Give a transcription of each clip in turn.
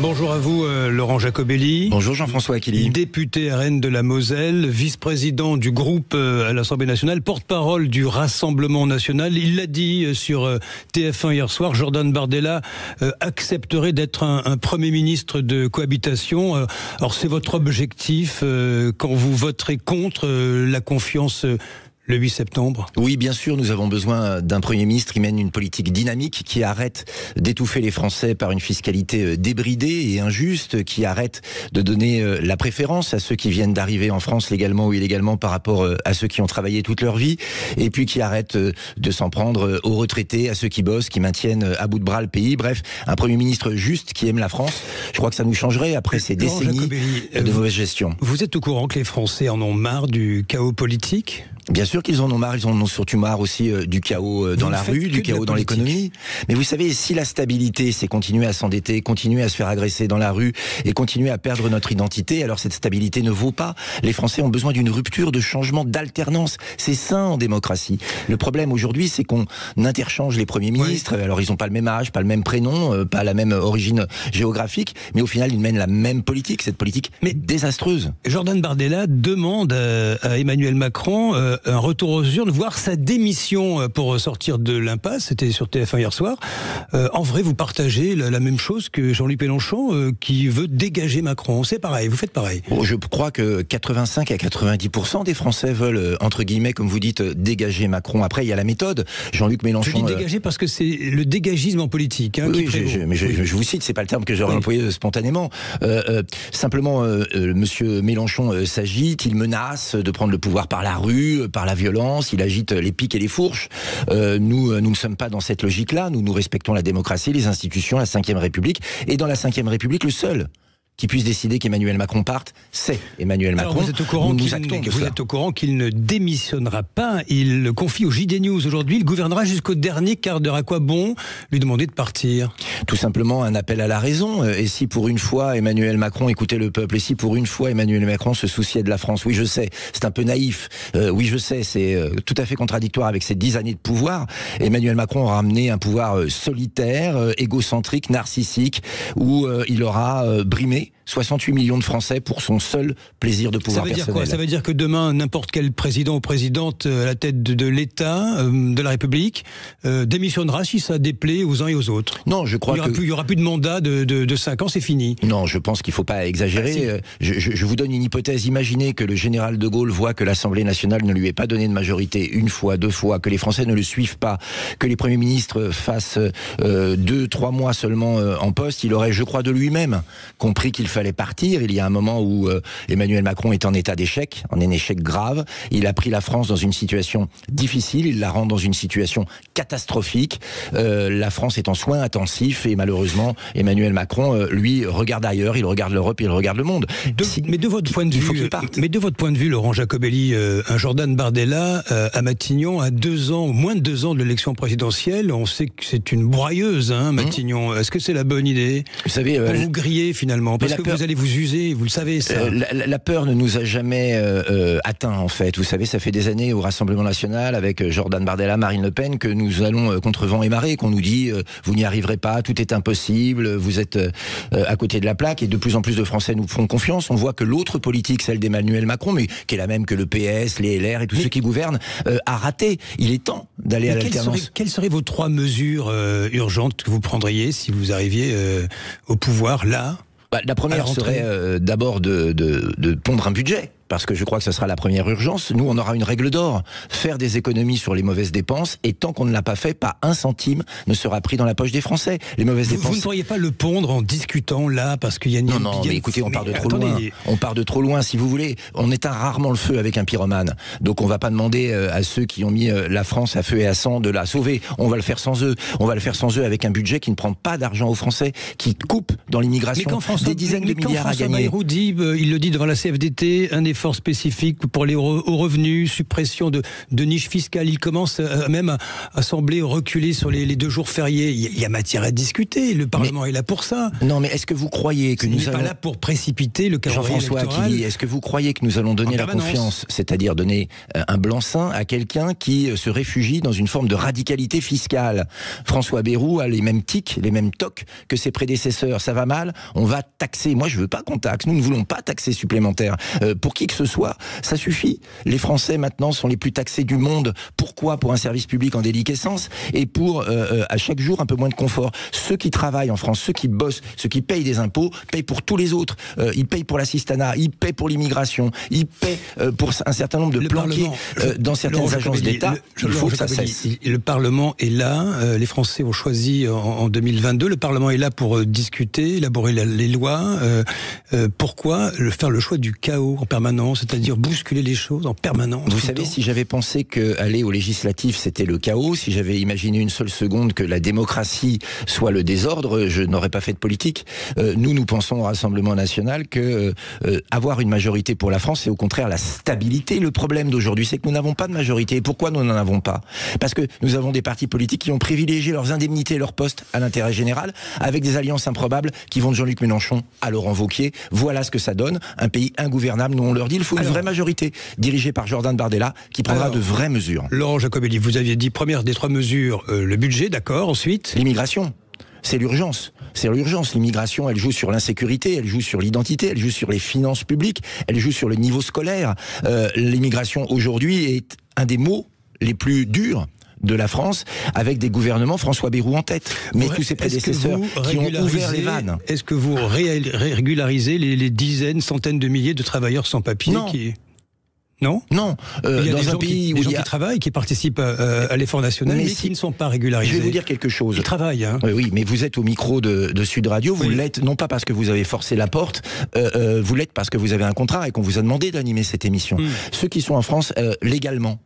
Bonjour à vous, Laurent Jacobelli. Bonjour Jean-François Aquili. Député RN de la Moselle, vice-président du groupe à l'Assemblée nationale, porte-parole du Rassemblement national. Il l'a dit sur TF1 hier soir, Jordan Bardella accepterait d'être un Premier ministre de cohabitation. Alors c'est votre objectif quand vous voterez contre la confiance le 8 septembre? Oui, bien sûr, nous avons besoin d'un Premier ministre qui mène une politique dynamique, qui arrête d'étouffer les Français par une fiscalité débridée et injuste, qui arrête de donner la préférence à ceux qui viennent d'arriver en France légalement ou illégalement par rapport à ceux qui ont travaillé toute leur vie, et puis qui arrête de s'en prendre aux retraités, à ceux qui bossent, qui maintiennent à bout de bras le pays. Bref, un Premier ministre juste qui aime la France. Je crois que ça nous changerait après ces décennies de mauvaise gestion. Vous êtes au courant que les Français en ont marre du chaos politique ? Bien sûr qu'ils en ont marre, ils en ont surtout marre aussi du chaos dans la rue, du chaos dans l'économie. Mais vous savez, si la stabilité, c'est continuer à s'endetter, continuer à se faire agresser dans la rue et continuer à perdre notre identité, alors cette stabilité ne vaut pas. Les Français ont besoin d'une rupture, de changement, d'alternance. C'est sain en démocratie. Le problème aujourd'hui, c'est qu'on interchange les premiers ministres. Alors ils n'ont pas le même âge, pas le même prénom, pas la même origine géographique, mais au final, ils mènent la même politique, cette politique désastreuse. Jordan Bardella demande à Emmanuel Macron un retour aux urnes, voire sa démission pour sortir de l'impasse. C'était sur TF1 hier soir. En vrai, vous partagez la même chose que Jean-Luc Mélenchon qui veut dégager Macron. C'est pareil, vous faites pareil. Bon, je crois que 85 à 90% des Français veulent, entre guillemets, comme vous dites, dégager Macron. Après, il y a la méthode. Jean-Luc Mélenchon... Je dis dégager parce que c'est le dégagisme en politique qui prévaut. Mais je vous cite, c'est pas le terme que j'aurais employé spontanément. Simplement, monsieur Mélenchon s'agite, il menace de prendre le pouvoir par la rue, par la violence, il agite les piques et les fourches. Nous ne sommes pas dans cette logique-là. Nous respectons la démocratie, les institutions, la Ve République. Et dans la Ve République, le seul qui puisse décider qu'Emmanuel Macron parte, c'est Emmanuel Macron. Alors vous êtes au courant qu'il ne démissionnera pas. Il le confie au JD News aujourd'hui. Il gouvernera jusqu'au dernier quart d'heure. À quoi bon lui demander de partir? Tout simplement un appel à la raison. Et si pour une fois Emmanuel Macron écoutait le peuple, et si pour une fois Emmanuel Macron se souciait de la France, oui je sais, c'est un peu naïf, oui je sais, c'est tout à fait contradictoire avec ses 10 années de pouvoir. Emmanuel Macron aura amené un pouvoir solitaire, égocentrique, narcissique, où il aura brimé 68 millions de Français pour son seul plaisir de pouvoir personnel. Ça veut dire quoi? Ça veut dire que demain, n'importe quel président ou présidente à la tête de l'État, de la République, démissionnera si ça déplaît aux uns et aux autres? Non, je crois il n'y aura plus de mandat de 5 ans, c'est fini. Non, je pense qu'il ne faut pas exagérer. Je vous donne une hypothèse. Imaginez que le général de Gaulle voit que l'Assemblée nationale ne lui ait pas donné de majorité une fois, 2 fois, que les Français ne le suivent pas, que les premiers ministres fassent 2-3 mois seulement en poste. Il aurait, je crois, de lui-même compris qu'il fallait partir. Il y a un moment où Emmanuel Macron est en état d'échec, en un échec grave. Il a pris la France dans une situation difficile, il la rend dans une situation catastrophique. La France est en soins intensifs et malheureusement Emmanuel Macron, lui, regarde ailleurs, il regarde l'Europe et il regarde le monde. Mais de votre point de vue, Laurent Jacobelli, un Jordan Bardella à Matignon à 2 ans, moins de 2 ans de l'élection présidentielle, on sait que c'est une broyeuse, Matignon. Est-ce que c'est la bonne idée? Vous savez, pour vous griller finalement, parce que vous allez vous user, vous le savez ça. La peur ne nous a jamais atteint en fait. Vous savez, ça fait des années au Rassemblement national avec Jordan Bardella, Marine Le Pen que nous allons contre vent et marée, qu'on nous dit vous n'y arriverez pas, tout est impossible, vous êtes à côté de la plaque, et de plus en plus de Français nous font confiance. On voit que l'autre politique, celle d'Emmanuel Macron, mais qui est la même que le PS, les LR et tous ceux qui gouvernent, a raté. Il est temps d'aller à l'alternance. Quelles seraient vos 3 mesures urgentes que vous prendriez si vous arriviez au pouvoir là? La première serait d'abord de pondre un budget. Parce que je crois que ce sera la première urgence. Nous, on aura une règle d'or. Faire des économies sur les mauvaises dépenses. Et tant qu'on ne l'a pas fait, pas un centime ne sera pris dans la poche des Français. Les mauvaises dépenses... Vous ne pourriez pas le pondre en discutant là, parce qu'il y a Non, mais écoutez, on part de trop loin. On part de trop loin, si vous voulez. On éteint rarement le feu avec un pyromane. Donc on va pas demander à ceux qui ont mis la France à feu et à sang de la sauver. On va le faire sans eux. On va le faire sans eux avec un budget qui ne prend pas d'argent aux Français, qui coupe dans l'immigration des dizaines de milliards à gagner. Bayrou dit, il le dit devant la CFDT, un effort efforts spécifiques pour les hauts revenus, suppression de niches fiscales. Il commence même à sembler reculer sur les 2 jours fériés. Il y a matière à discuter. Le Parlement est là pour ça. Non, mais est-ce que vous croyez que nous allons... pas là pour précipiter le calendrier électoral. Jean-François Aquili, est-ce que vous croyez que nous allons donner la confiance, c'est-à-dire donner un blanc-seing à quelqu'un qui se réfugie dans une forme de radicalité fiscale? François Bayrou a les mêmes tics, les mêmes tocs que ses prédécesseurs. Ça va mal, on va taxer. Moi, je veux pas qu'on taxe. Nous ne voulons pas taxer supplémentaire. Pour qui que ce soit, ça suffit. Les Français, maintenant, sont les plus taxés du monde. Pourquoi? Pour un service public en déliquescence et pour, à chaque jour, un peu moins de confort. Ceux qui travaillent en France, ceux qui bossent, ceux qui payent des impôts, payent pour tous les autres. Ils payent pour l'assistanat, ils payent pour l'immigration, ils payent pour un certain nombre de planqués dans certaines agences d'État. Il faut que ça cesse. Le Parlement est là. Les Français ont choisi en 2022. Le Parlement est là pour discuter, élaborer les lois. Pourquoi faire le choix du chaos en permanence, c'est-à-dire bousculer les choses en permanence? Vous savez, si j'avais pensé qu'aller aux législatives, c'était le chaos, si j'avais imaginé une seule seconde que la démocratie soit le désordre, je n'aurais pas fait de politique. Nous pensons au Rassemblement national que avoir une majorité pour la France, c'est au contraire la stabilité. Le problème d'aujourd'hui, c'est que nous n'avons pas de majorité. Et pourquoi nous n'en avons pas? Parce que nous avons des partis politiques qui ont privilégié leurs indemnités et leurs postes à l'intérêt général, avec des alliances improbables qui vont de Jean-Luc Mélenchon à Laurent Wauquiez. Voilà ce que ça donne. Un pays ingouvernable. Nous, on leur dit, il faut une vraie majorité, dirigée par Jordan Bardella, qui prendra de vraies mesures. Laurent Jacobelli, vous aviez dit, première des 3 mesures, le budget, d'accord, ensuite? L'immigration. C'est l'urgence. C'est l'urgence. L'immigration, elle joue sur l'insécurité, elle joue sur l'identité, elle joue sur les finances publiques, elle joue sur le niveau scolaire. L'immigration, aujourd'hui, est un des mots les plus durs de la France, avec des gouvernements François Bayrou en tête. Mais tous ses prédécesseurs qui ont ouvert les vannes. Est-ce que vous régularisez les dizaines, centaines de milliers de travailleurs sans papier qui... Non, non. Il y a dans un pays où il y a des gens qui travaillent, qui participent à l'effort national, mais qui ne sont pas régularisés. Je vais vous dire quelque chose. Ils travaillent. Hein. Oui, mais vous êtes au micro de Sud Radio. Vous l'êtes non pas parce que vous avez forcé la porte, vous l'êtes parce que vous avez un contrat et qu'on vous a demandé d'animer cette émission. Ceux qui sont en France légalement,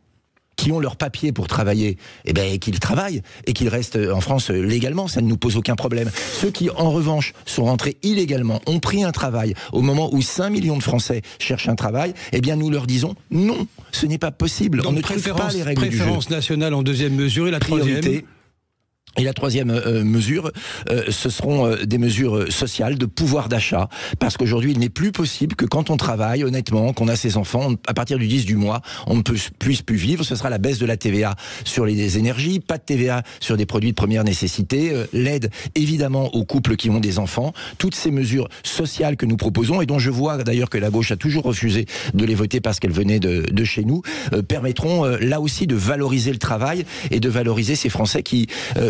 qui ont leur papier pour travailler, eh ben, qu'ils travaillent et qu'ils restent en France légalement, ça ne nous pose aucun problème. Ceux qui, en revanche, sont rentrés illégalement, ont pris un travail au moment où 5 millions de Français cherchent un travail, eh bien, nous leur disons non, ce n'est pas possible. Donc, on ne trouve pas les règles du jeu. Préférence nationale en deuxième mesure et la troisième. Et la troisième mesure, ce seront des mesures sociales, de pouvoir d'achat, parce qu'aujourd'hui, il n'est plus possible que quand on travaille, honnêtement, qu'on a ses enfants, à partir du 10 du mois, on ne puisse plus vivre. Ce sera la baisse de la TVA sur les énergies, pas de TVA sur des produits de première nécessité, l'aide évidemment aux couples qui ont des enfants, toutes ces mesures sociales que nous proposons, et dont je vois d'ailleurs que la gauche a toujours refusé de les voter parce qu'elles venaient de chez nous, permettront là aussi de valoriser le travail et de valoriser ces Français qui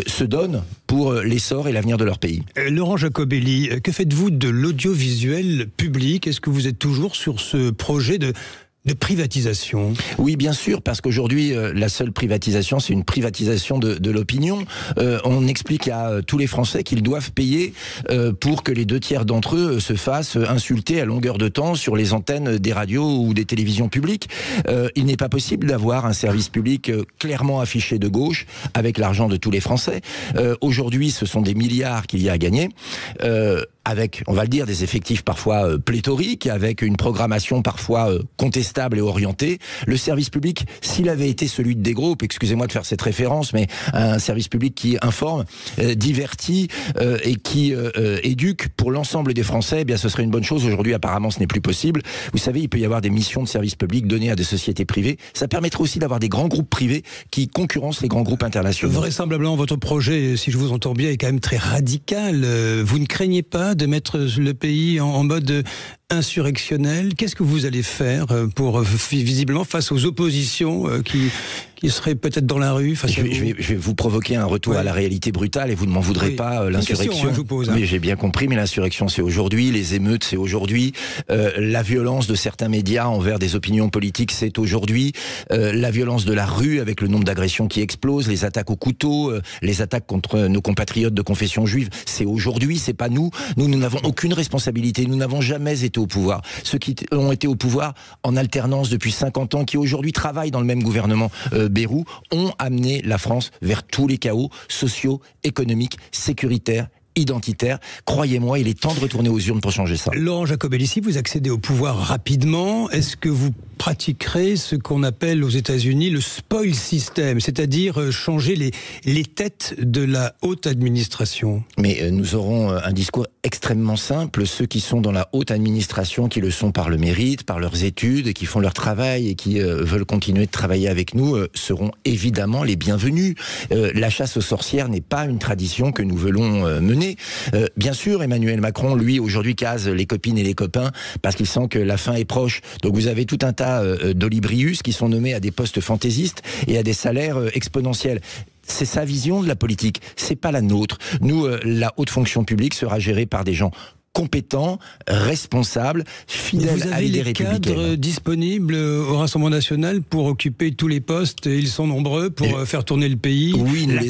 se donnent pour l'essor et l'avenir de leur pays. Laurent Jacobelli, que faites-vous de l'audiovisuel public? Est-ce que vous êtes toujours sur ce projet de privatisation? Oui, bien sûr, parce qu'aujourd'hui, la seule privatisation, c'est une privatisation de l'opinion. On explique à tous les Français qu'ils doivent payer pour que les 2/3 d'entre eux se fassent insulter à longueur de temps sur les antennes des radios ou des télévisions publiques. Il n'est pas possible d'avoir un service public clairement affiché de gauche avec l'argent de tous les Français. Aujourd'hui, ce sont des milliards qu'il y a à gagner. Avec, on va le dire, des effectifs parfois pléthoriques, avec une programmation parfois contestable et orientée. Le service public, s'il avait été celui des groupes, excusez-moi de faire cette référence, mais un service public qui informe, divertit et qui éduque pour l'ensemble des Français, eh bien ce serait une bonne chose. Aujourd'hui, apparemment, ce n'est plus possible. Vous savez, il peut y avoir des missions de service public données à des sociétés privées. Ça permettrait aussi d'avoir des grands groupes privés qui concurrencent les grands groupes internationaux. Vraisemblablement, votre projet, si je vous entends bien, est quand même très radical. Vous ne craignez pas de mettre le pays en mode insurrectionnel? Qu'est-ce que vous allez faire pour, visiblement, face aux oppositions qui seraient peut-être dans la rue face à vous? Je vais vous provoquer un retour à la réalité brutale et vous ne m'en voudrez pas. L'insurrection, mais j'ai bien compris, mais l'insurrection c'est aujourd'hui, les émeutes c'est aujourd'hui, la violence de certains médias envers des opinions politiques c'est aujourd'hui, la violence de la rue avec le nombre d'agressions qui explose, les attaques au couteau, les attaques contre nos compatriotes de confession juive, c'est aujourd'hui, c'est pas nous. Nous n'avons aucune responsabilité, nous n'avons jamais été au pouvoir. Ceux qui ont été au pouvoir en alternance depuis 50 ans, qui aujourd'hui travaillent dans le même gouvernement Bayrou, ont amené la France vers tous les chaos sociaux, économiques, sécuritaires identitaire. Croyez-moi, il est temps de retourner aux urnes pour changer ça. Laurent Jacobelli, si vous accédez au pouvoir rapidement, est-ce que vous pratiquerez ce qu'on appelle aux États-Unis le spoil system, c'est-à-dire changer les têtes de la haute administration? Mais nous aurons un discours extrêmement simple. Ceux qui sont dans la haute administration, qui le sont par le mérite, par leurs études, qui font leur travail et qui veulent continuer de travailler avec nous, seront évidemment les bienvenus. La chasse aux sorcières n'est pas une tradition que nous voulons mener. Bien sûr, Emmanuel Macron, lui, aujourd'hui case les copines et les copains parce qu'il sent que la fin est proche. Donc vous avez tout un tas d'olibrius qui sont nommés à des postes fantaisistes et à des salaires exponentiels. C'est sa vision de la politique, c'est pas la nôtre. Nous, la haute fonction publique sera gérée par des gens compétents, responsables, fidèles à l'idée républicaine. Vous avez les cadres disponibles au Rassemblement national pour occuper tous les postes, ils sont nombreux, pour faire tourner le pays,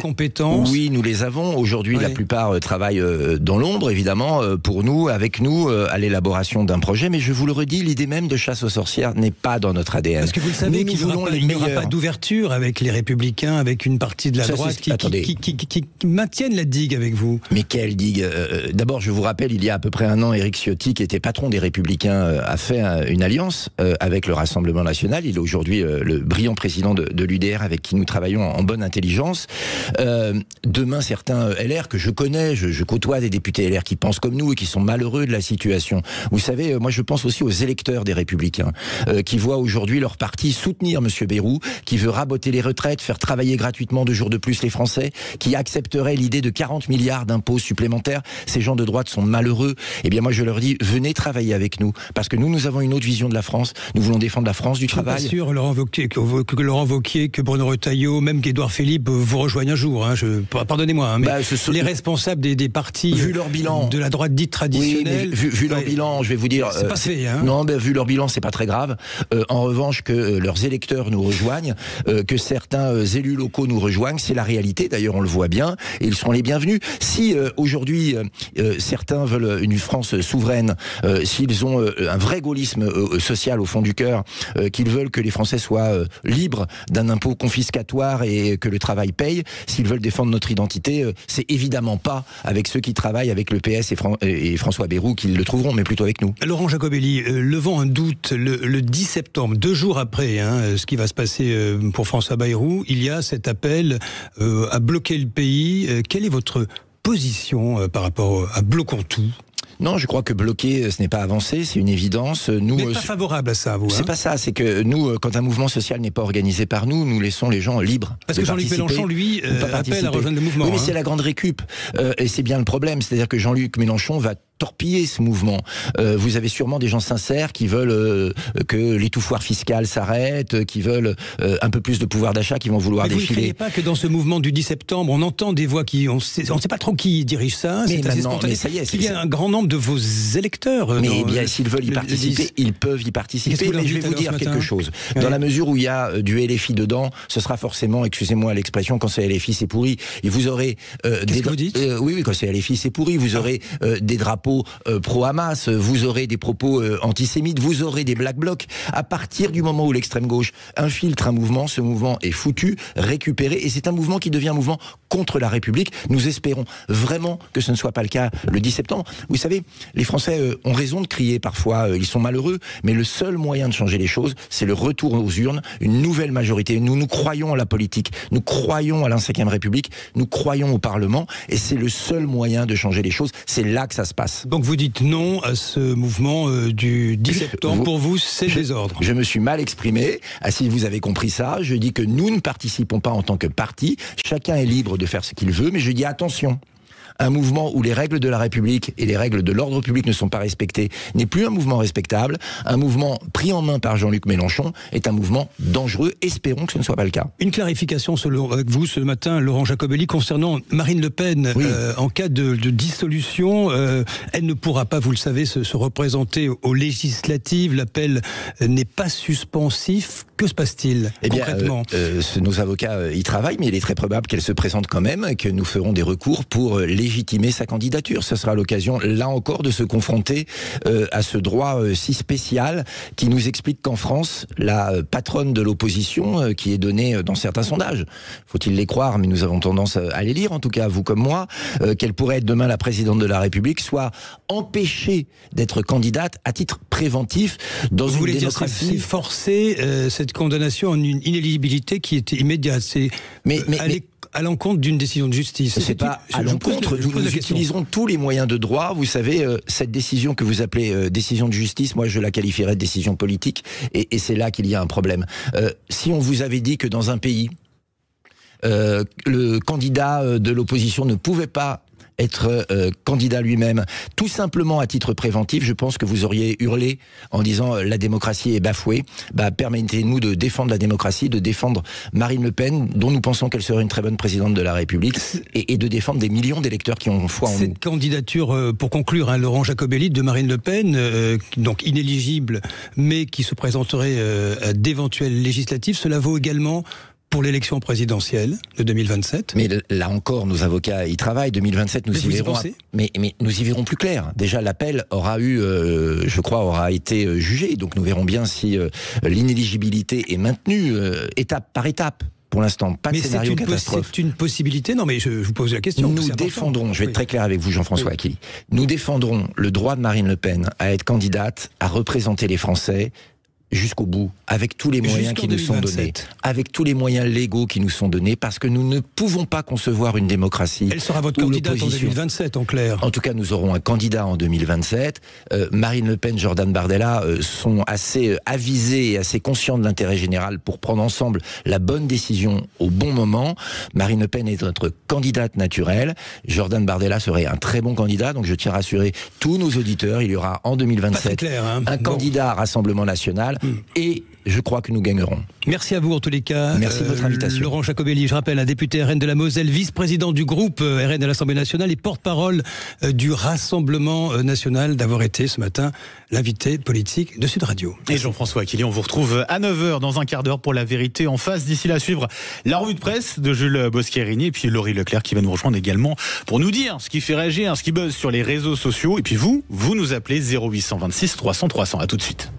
compétence? Oui, nous les avons. Aujourd'hui, la plupart travaillent dans l'ombre, évidemment, pour nous, avec nous, à l'élaboration d'un projet. Mais je vous le redis, l'idée même de chasse aux sorcières n'est pas dans notre ADN. Parce que vous le savez qu'il n'y aura pas d'ouverture avec les Républicains, avec une partie de la droite qui maintiennent la digue avec vous. Mais quelle digue? D'abord, je vous rappelle, il y a à peu près un an, Éric Ciotti, qui était patron des Républicains, a fait une alliance avec le Rassemblement national. Il est aujourd'hui le brillant président de l'UDR avec qui nous travaillons en bonne intelligence. Demain, certains LR que je connais, je côtoie des députés LR qui pensent comme nous et qui sont malheureux de la situation. Vous savez, moi je pense aussi aux électeurs des Républicains qui voient aujourd'hui leur parti soutenir M. Bayrou, qui veut raboter les retraites, faire travailler gratuitement 2 jours de plus les Français, qui accepterait l'idée de 40 milliards d'impôts supplémentaires. Ces gens de droite sont malheureux. Eh bien moi je leur dis, venez travailler avec nous, parce que nous avons une autre vision de la France, nous voulons défendre la France du travail. Je suis pas sûr, Laurent Wauquiez, que Bruno Retailleau, même qu'Édouard Philippe vous rejoignent un jour. Pardonnez-moi, mais les responsables des partis vu leur bilan, de la droite dite traditionnelle... Oui, vu leur bilan, je vais vous dire... C'est pas fait, Non, vu leur bilan, c'est pas très grave. En revanche, que leurs électeurs nous rejoignent, que certains élus locaux nous rejoignent, c'est la réalité, d'ailleurs on le voit bien, et ils seront les bienvenus. Si aujourd'hui, certains veulent une France souveraine, s'ils ont un vrai gaullisme social au fond du cœur, qu'ils veulent que les Français soient libres d'un impôt confiscatoire et que le travail paye, s'ils veulent défendre notre identité, c'est évidemment pas avec ceux qui travaillent avec le PS et François Bayrou qu'ils le trouveront, mais plutôt avec nous. Laurent Jacobelli, levant un doute, le 10 septembre, 2 jours après ce qui va se passer pour François Bayrou, il y a cet appel à bloquer le pays. Quelle est votre position par rapport à bloquons tout? Non, je crois que bloquer, ce n'est pas avancer, c'est une évidence. Nous, vous n'êtes pas favorable à ça, vous? C'est pas ça, c'est que nous, quand un mouvement social n'est pas organisé par nous, nous laissons les gens libres. Parce que Jean-Luc Mélenchon, lui, appelle à rejoindre le mouvement. Oui, mais c'est la grande récup. Et c'est bien le problème, c'est-à-dire que Jean-Luc Mélenchon va torpiller ce mouvement. Vous avez sûrement des gens sincères qui veulent que l'étouffoir fiscal s'arrête, qui veulent un peu plus de pouvoir d'achat, qui vont vouloir défiler. Vous ne croyez pas que dans ce mouvement du 10 septembre, on entend des voix qui... On ne sait pas trop qui dirige ça, c'est assez spontané. Ça y est, il y a un grand nombre de vos électeurs. Mais bien, s'ils veulent y participer, ils peuvent y participer. Mais je vais vous dire quelque chose. Dans la mesure où il y a du LFI dedans, ce sera forcément, excusez-moi l'expression, quand c'est LFI, c'est pourri. Et vous aurez... Qu'est-ce que vous dites? Oui, quand c'est LFI, c'est pourri. Vous aurez des drapeaux pro-Hamas, vous aurez des propos antisémites, vous aurez des black blocs. À partir du moment où l'extrême gauche infiltre un mouvement, ce mouvement est foutu, récupéré, et c'est un mouvement qui devient un mouvement contre la République. Nous espérons vraiment que ce ne soit pas le cas le 10 septembre. Vous savez, les Français ont raison de crier parfois, ils sont malheureux, mais le seul moyen de changer les choses, c'est le retour aux urnes, une nouvelle majorité. Nous croyons à la politique, nous croyons à la 5e République, nous croyons au Parlement, et c'est le seul moyen de changer les choses. C'est là que ça se passe. Donc vous dites non à ce mouvement du 10 septembre. Pour vous, c'est désordre. Je me suis mal exprimé. Si vous avez compris ça, je dis que nous ne participons pas en tant que parti. Chacun est libre de faire ce qu'il veut, mais je dis attention. Un mouvement où les règles de la République et les règles de l'ordre public ne sont pas respectées n'est plus un mouvement respectable. Un mouvement pris en main par Jean-Luc Mélenchon est un mouvement dangereux. Espérons que ce ne soit pas le cas. Une clarification avec vous ce matin, Laurent Jacobelli, concernant Marine Le Pen. Oui. En cas de dissolution, elle ne pourra pas, vous le savez, se représenter aux législatives. L'appel n'est pas suspensif. Que se passe-t-il concrètement? Nos avocats y travaillent, mais il est très probable qu'elle se présente quand même, que nous ferons des recours pour légitimer sa candidature. Ce sera l'occasion, là encore, de se confronter à ce droit si spécial qui nous explique qu'en France, la patronne de l'opposition, qui est donnée dans certains sondages, faut-il les croire, mais nous avons tendance à les lire, en tout cas vous comme moi, qu'elle pourrait être demain la présidente de la République, soit empêchée d'être candidate à titre préventif dans une démocratie. C'est forcer cette condamnation en une inéligibilité qui était immédiate. C'est à l'encontre d'une décision de justice. C'est pas à l'encontre. Nous utiliserons tous les moyens de droit. Vous savez, cette décision que vous appelez décision de justice, moi je la qualifierais de décision politique, et c'est là qu'il y a un problème. Si on vous avait dit que dans un pays, le candidat de l'opposition ne pouvait pas être candidat lui-même, tout simplement à titre préventif, je pense que vous auriez hurlé en disant la démocratie est bafouée. Permettez-nous de défendre la démocratie, de défendre Marine Le Pen, dont nous pensons qu'elle serait une très bonne présidente de la République, et de défendre des millions d'électeurs qui ont foi en nous. Cette candidature, pour conclure, Laurent Jacobelli de Marine Le Pen, donc inéligible, mais qui se présenterait à d'éventuelles législatives, cela vaut également pour l'élection présidentielle de 2027. Mais là encore, nos avocats y travaillent. 2027, nous y verrons. Mais nous y verrons plus clair. Déjà, l'appel aura été jugé. Donc nous verrons bien si l'inéligibilité est maintenue étape par étape. Pour l'instant, pas de scénario catastrophe. C'est une possibilité. Non, mais je vous pose la question. Nous défendrons, je vais être très clair avec vous, Jean-François Aquili, nous défendrons le droit de Marine Le Pen à être candidate, à représenter les Français jusqu'au bout, avec tous les moyens qui nous sont donnés, avec tous les moyens légaux qui nous sont donnés, parce que nous ne pouvons pas concevoir une démocratie. Elle sera votre candidate en 2027, en clair. En tout cas, nous aurons un candidat en 2027. Marine Le Pen, Jordan Bardella sont assez avisés et assez conscients de l'intérêt général pour prendre ensemble la bonne décision au bon moment. Marine Le Pen est notre candidate naturelle. Jordan Bardella serait un très bon candidat, donc je tiens à rassurer tous nos auditeurs, il y aura en 2027 un candidat à Rassemblement National. Et je crois que nous gagnerons. Merci à vous en tous les cas. Merci de votre invitation. Laurent Jacobelli, je rappelle, un député RN de la Moselle, vice-président du groupe RN à l'Assemblée nationale et porte-parole du Rassemblement national, d'avoir été ce matin l'invité politique de Sud Radio. Et Jean-François Aquili, on vous retrouve à 9h dans un quart d'heure pour La Vérité en face. D'ici là, à suivre la revue de presse de Jules Boschierini et puis Laurie Leclerc qui va nous rejoindre également pour nous dire ce qui fait réagir, ce qui buzz sur les réseaux sociaux. Et puis vous nous appelez 0826 300 300. À tout de suite.